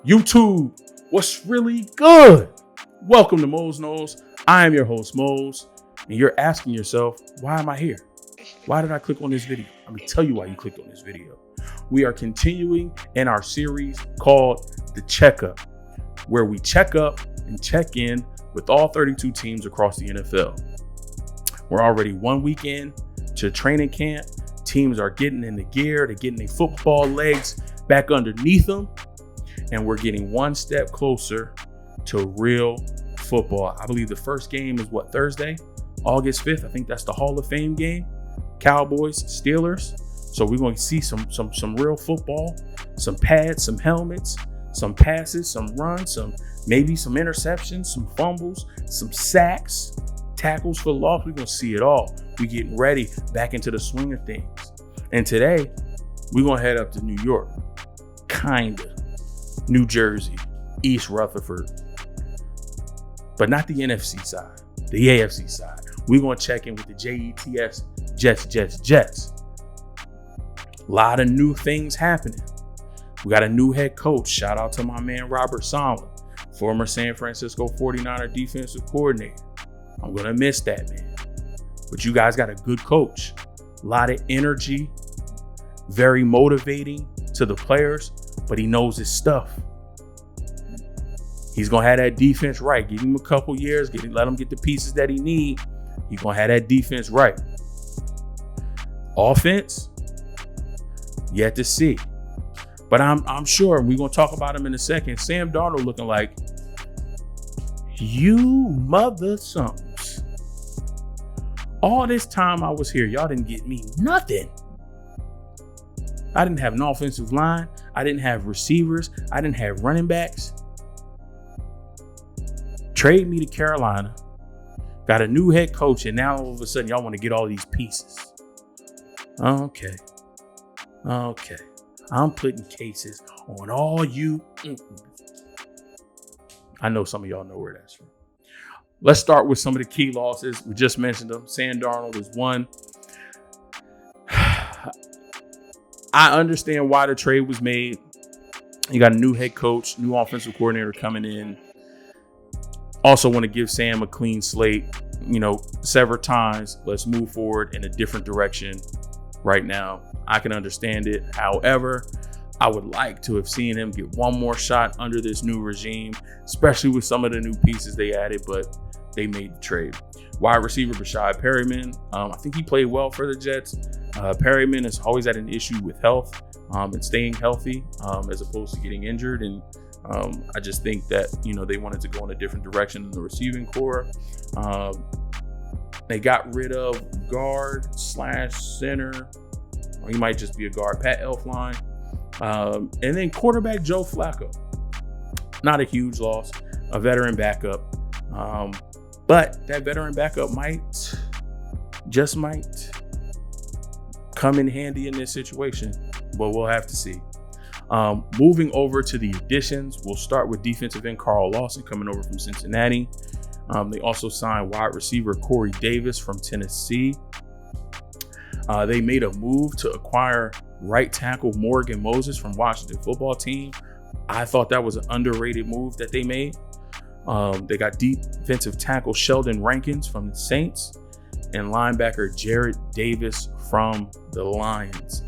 YouTube, what's really good? Welcome to Mo's Knows. I am your host, Mose, and you're asking yourself, why am I here? Why did I click on this video? I'm gonna tell you why you clicked on this video. We are continuing in our series called The Checkup, where we check up and check in with all 32 teams across the NFL. We're already 1 week in to training camp. Teams are getting in the gear, they're getting their football legs back underneath them, and we're getting one step closer to real football. I believe the first game is Thursday, August 5th. I think that's the Hall of Fame game. Cowboys, Steelers. So we're going to see some real football, some pads, some helmets, some passes, some runs, maybe some interceptions, some fumbles, some sacks, tackles for loss. We're going to see it all. We're getting ready back into the swing of things. And today, we're going to head up to New York, New Jersey, East Rutherford, but not the NFC side, the AFC side. We're going to check in with the JETS, Jets. A lot of new things happening. We got a new head coach. Shout out to my man, Robert Saleh, former San Francisco 49er defensive coordinator. I'm going to miss that, man. But you guys got a good coach. A lot of energy, very motivating to the players, but he knows his stuff. He's going to have that defense right. Give him a couple years, let him get the pieces that he need. He's going to have that defense right. Offense, yet to see. But I'm sure we're going to talk about him in a second. Sam Darnold looking like, you mother somethings. All this time I was here, y'all didn't get me nothing. I didn't have an offensive line. I didn't have receivers. I didn't have running backs. Trade me to Carolina. Got a new head coach, and now all of a sudden y'all want to get all these pieces. Okay. I'm putting cases on all you. I know some of y'all know where that's from. Let's start with some of the key losses. We just mentioned them. Sam Darnold is one. I understand why the trade was made. You got a new head coach, new offensive coordinator coming in. Also want to give Sam a clean slate. Sever ties. Let's move forward in a different direction right now. I can understand it. However, I would like to have seen him get one more shot under this new regime, especially with some of the new pieces they added, but they made the trade. Wide receiver Brashad Perryman. I think he played well for the Jets. Perryman has always had an issue with health and staying healthy as opposed to getting injured. And I just think that, they wanted to go in a different direction in the receiving core. They got rid of guard/center, or he might just be a guard, Pat Elflein. And then quarterback Joe Flacco. Not a huge loss, a veteran backup. But that veteran backup might come in handy in this situation, but we'll have to see. Moving over to the additions, we'll start with defensive end Carl Lawson coming over from Cincinnati. They also signed wide receiver Corey Davis from Tennessee. They made a move to acquire right tackle Morgan Moses from Washington football team. I thought that was an underrated move that they made. They got defensive tackle Sheldon Rankins from the Saints and linebacker Jarrett Davis from the Lions.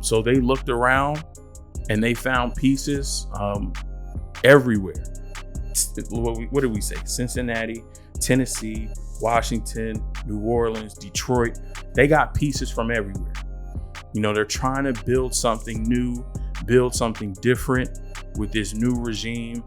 So they looked around and they found pieces everywhere. What did we say? Cincinnati, Tennessee, Washington, New Orleans, Detroit. They got pieces from everywhere. They're trying to build something new, build something different with this new regime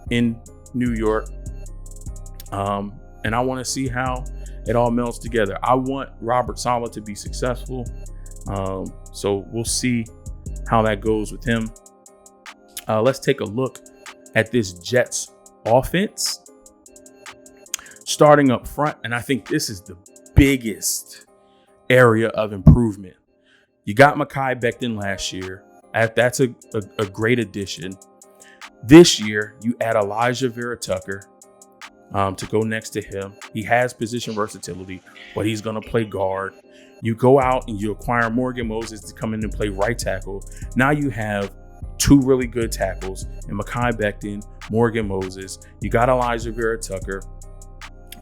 in New York. And I want to see how it all melts together. I want Robert Saleh to be successful. So we'll see how that goes with him. Let's take a look at this Jets offense. Starting up front, and I think this is the biggest area of improvement. You got Mekhi Becton last year. That's a great addition. This year, you add Elijah Vera Tucker to go next to him. He has position versatility, but he's going to play guard. You go out and you acquire Morgan Moses to come in and play right tackle. Now you have two really good tackles in Mekhi Becton, Morgan Moses. You got Elijah Vera-Tucker.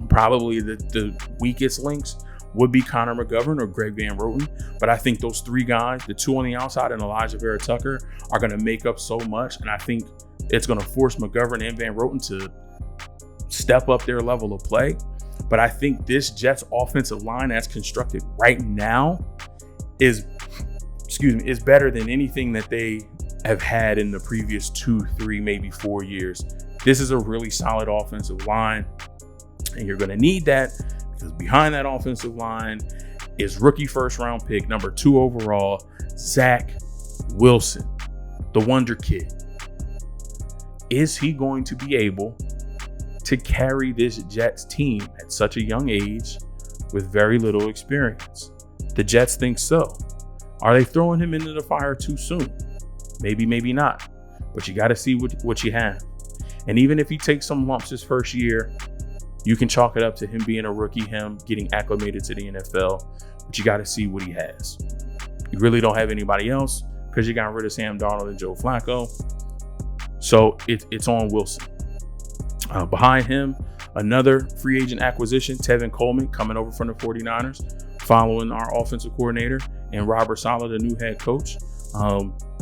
Probably the weakest links would be Connor McGovern or Greg Van Roten. But I think those three guys, the two on the outside and Elijah Vera-Tucker, are going to make up so much. And I think it's going to force McGovern and Van Roten to step up their level of play. But I think this Jets offensive line as constructed right now is better than anything that they have had in the previous 2, 3, maybe 4 years. This is a really solid offensive line, and you're going to need that because behind that offensive line is rookie first round pick, number 2 overall, Zach Wilson, the Wonder Kid. Is he going to be able to carry this Jets team at such a young age with very little experience? The Jets think so. Are they throwing him into the fire too soon? Maybe, maybe not. But you got to see what you have. And even if he takes some lumps his first year, you can chalk it up to him being a rookie, him getting acclimated to the NFL. But you got to see what he has. You really don't have anybody else because you got rid of Sam Darnold and Joe Flacco. So it's on Wilson. Behind him, another free agent acquisition, Tevin Coleman, coming over from the 49ers, following our offensive coordinator and Robert Saleh, the new head coach.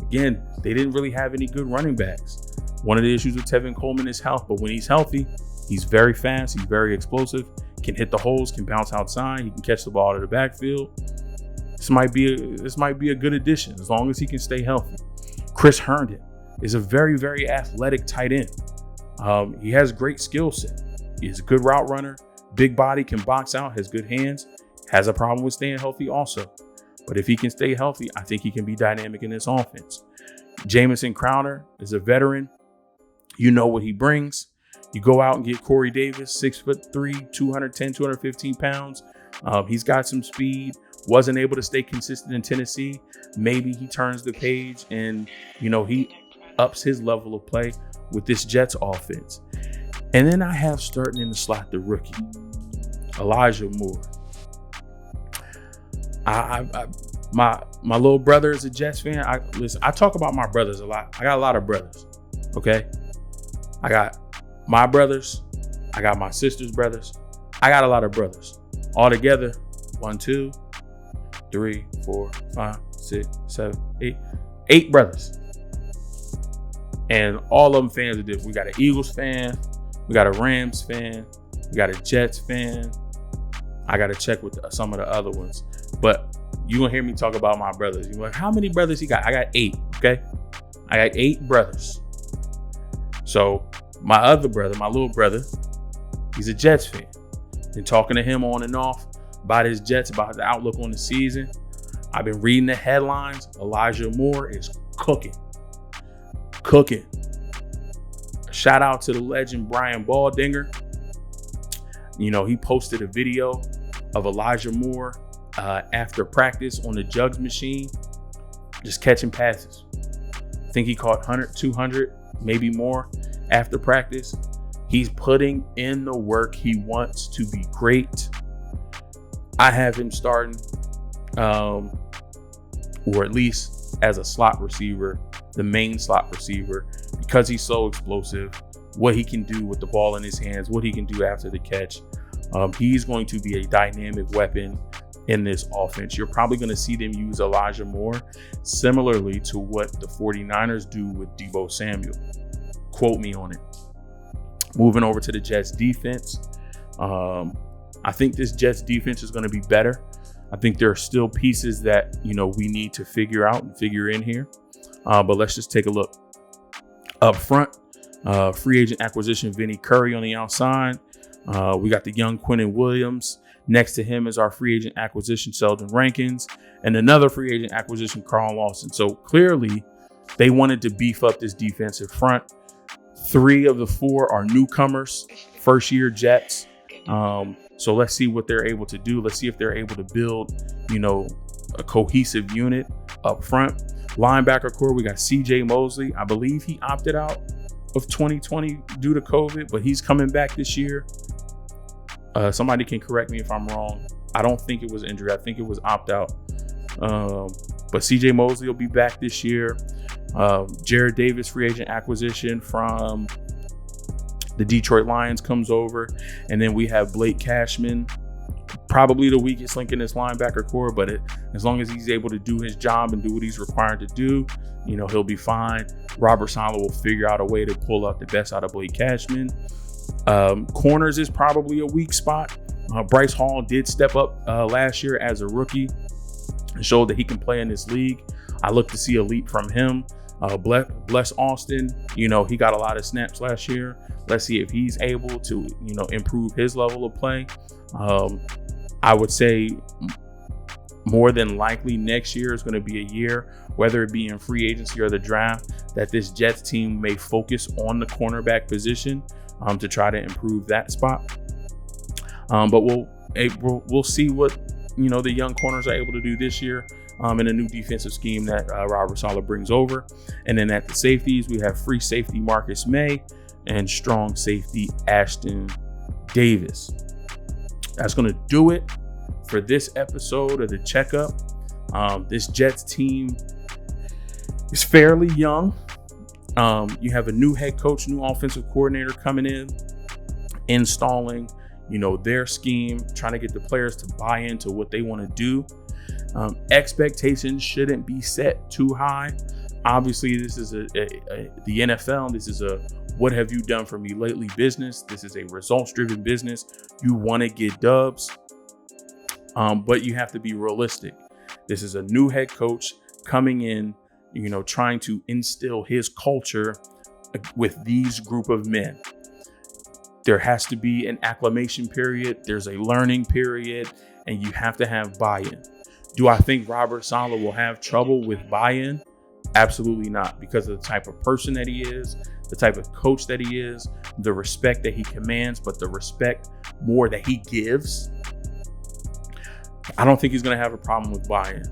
Again, they didn't really have any good running backs. One of the issues with Tevin Coleman is health, but when he's healthy, he's very fast, he's very explosive, can hit the holes, can bounce outside, he can catch the ball out of the backfield. This might be a good addition as long as he can stay healthy. Chris Herndon is a very, very athletic tight end. He has great skill set. He's a good route runner, big body, can box out, has good hands, has a problem with staying healthy also. But if he can stay healthy, I think he can be dynamic in this offense. Jamison Crowder is a veteran. You know what he brings. You go out and get Corey Davis, 6'3", 210, 215 pounds. He's got some speed. Wasn't able to stay consistent in Tennessee. Maybe he turns the page and, he ups his level of play with this Jets offense. And then I have starting in the slot the rookie, Elijah Moore. My little brother is a Jets fan. I talk about my brothers a lot. I got a lot of brothers. Okay. I got my brothers. I got my sister's brothers. I got a lot of brothers. All together, 1, 2, 3, 4, 5, 6, 7, 8. 8 brothers. And all of them fans are different. We got an Eagles fan. We got a Rams fan. We got a Jets fan. I got to check with some of the other ones. But you're going to hear me talk about my brothers. You're like, how many brothers he got? I got 8, okay? I got 8 brothers. So my other brother, my little brother, he's a Jets fan. Been talking to him on and off about his Jets, about the outlook on the season. I've been reading the headlines. Elijah Moore is cooking. Shout out to the legend Brian Baldinger. He posted a video of Elijah Moore after practice on the jugs machine, just catching passes. I think he caught 100, 200, maybe more after practice. He's putting in the work. He wants to be great. I have him starting, or at least as a slot receiver, the main slot receiver, because he's so explosive, what he can do with the ball in his hands, what he can do after the catch. He's going to be a dynamic weapon in this offense. You're probably going to see them use Elijah Moore similarly to what the 49ers do with Deebo Samuel. Quote me on it. Moving over to the Jets defense. I think this Jets defense is going to be better. I think there are still pieces that, we need to figure out and figure in here. But let's just take a look. Up front, free agent acquisition, Vinny Curry on the outside. We got the young Quinnen Williams. Next to him is our free agent acquisition, Sheldon Rankins. And another free agent acquisition, Carl Lawson. So clearly, they wanted to beef up this defensive front. 3 of the 4 are newcomers, first-year Jets. So let's see what they're able to do. Let's see if they're able to build, a cohesive unit up front. Linebacker core, we got CJ Mosley. I believe he opted out of 2020 due to COVID, but he's coming back this year. Somebody can correct me if I'm wrong. I don't think it was injury. I think it was opt out. But CJ Mosley will be back this year. Jared Davis, free agent acquisition from the Detroit Lions, comes over. And then we have Blake Cashman, probably the weakest link in this linebacker core, but as long as he's able to do his job and do what he's required to do, he'll be fine. Robert Saleh will figure out a way to pull out the best out of Blake Cashman. Corners is probably a weak spot. Bryce Hall did step up last year as a rookie and showed that he can play in this league. I look to see a leap from him. Bless Austin, he got a lot of snaps last year. Let's see if he's able to, improve his level of play. I would say more than likely next year is going to be a year, whether it be in free agency or the draft, that this Jets team may focus on the cornerback position to try to improve that spot. But we'll see what the young corners are able to do this year in a new defensive scheme that Robert Saleh brings over. And then at the safeties, we have free safety Marcus May and strong safety Ashton Davis. That's going to do it for this episode of the checkup. This Jets team is fairly young. You have a new head coach, new offensive coordinator coming in, installing, their scheme, trying to get the players to buy into what they want to do. Expectations shouldn't be set too high. Obviously, this is the NFL. This is a what have you done for me lately business. This is a results-driven business. You want to get dubs, but you have to be realistic. This is a new head coach coming in, trying to instill his culture with these group of men. There has to be an acclimation period. There's a learning period, and you have to have buy-in. Do I think Robert Saleh will have trouble with buy-in? Absolutely not, because of the type of person that he is, the type of coach that he is, the respect that he commands, but the respect more that he gives. I don't think he's going to have a problem with buy-in.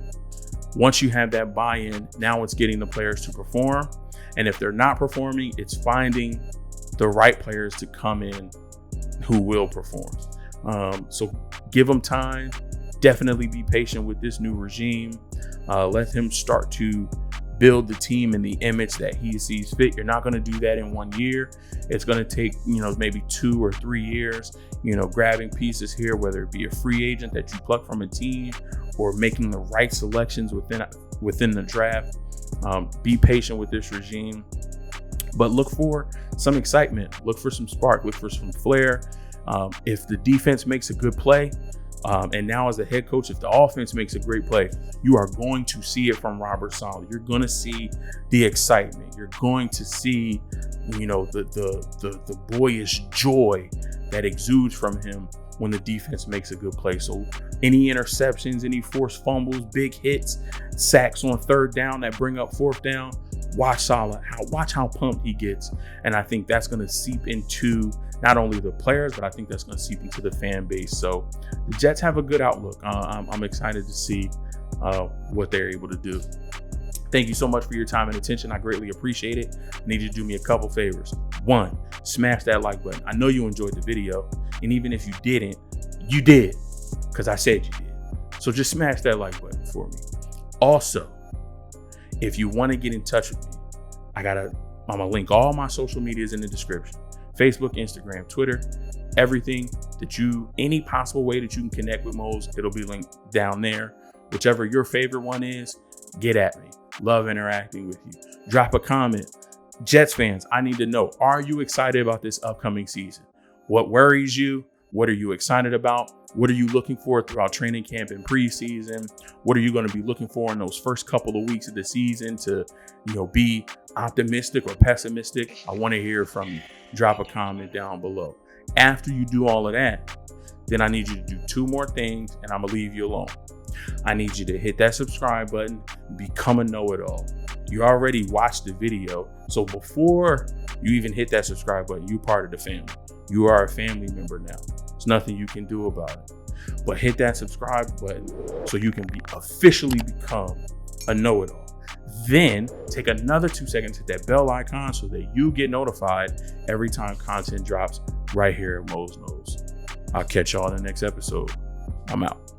Once you have that buy-in, now it's getting the players to perform. And if they're not performing, it's finding the right players to come in who will perform. So give them time. Definitely be patient with this new regime. Let him start to build the team in the image that he sees fit. You're not going to do that in 1 year. It's going to take, maybe 2 or 3 years, grabbing pieces here, whether it be a free agent that you pluck from a team or making the right selections within the draft. Be patient with this regime, but look for some excitement, look for some spark, look for some flair. If the defense makes a good play, and now as a head coach, if the offense makes a great play, you are going to see it from Robert Saleh. You're going to see the excitement. You're going to see, the boyish joy that exudes from him when the defense makes a good play. So any interceptions, any forced fumbles, big hits, sacks on third down that bring up fourth down, watch Saleh. Watch how pumped he gets. And I think that's going to seep into not only the players, but I think that's going to seep into the fan base. So the Jets have a good outlook. I'm excited to see what they're able to do. Thank you so much for your time and attention. I greatly appreciate it. I need you to do me a couple favors. 1, smash that like button. I know you enjoyed the video. And even if you didn't, you did, because I said you did. So just smash that like button for me. Also, if you want to get in touch with me, I'm going to link all my social medias in the description. Facebook, Instagram, Twitter, everything any possible way that you can connect with Mose, it'll be linked down there. Whichever your favorite one is, get at me. Love interacting with you. Drop a comment. Jets fans, I need to know, are you excited about this upcoming season? What worries you? What are you excited about? What are you looking for throughout training camp and preseason? What are you going to be looking for in those first couple of weeks of the season to, be optimistic or pessimistic? I want to hear from you. Drop a comment down below. After you do all of that, then I need you to do 2 more things, and I'm going to leave you alone. I need you to hit that subscribe button, become a know-it-all. You already watched the video, so before you even hit that subscribe button, you're part of the family. You are a family member now. There's nothing you can do about it. But hit that subscribe button so you can officially become a know-it-all. Then take another 2 seconds, hit that bell icon so that you get notified every time content drops right here at Mose Knows. I'll catch y'all in the next episode. I'm out.